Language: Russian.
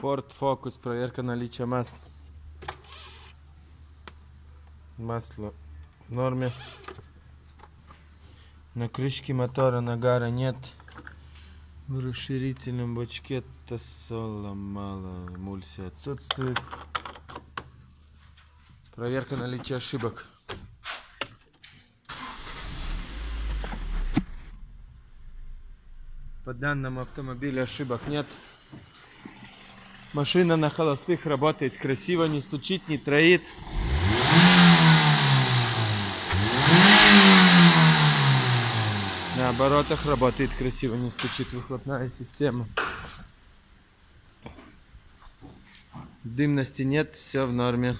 Ford Focus, проверка наличия масла. Масло в норме. На крышке мотора нагара нет. В расширительном бачке тосола мало, эмульсия отсутствует. Проверка наличия ошибок. По данному автомобилю ошибок нет. Машина на холостых работает красиво, не стучит, не троит. На оборотах работает красиво, не стучит выхлопная система. Дымности нет, все в норме.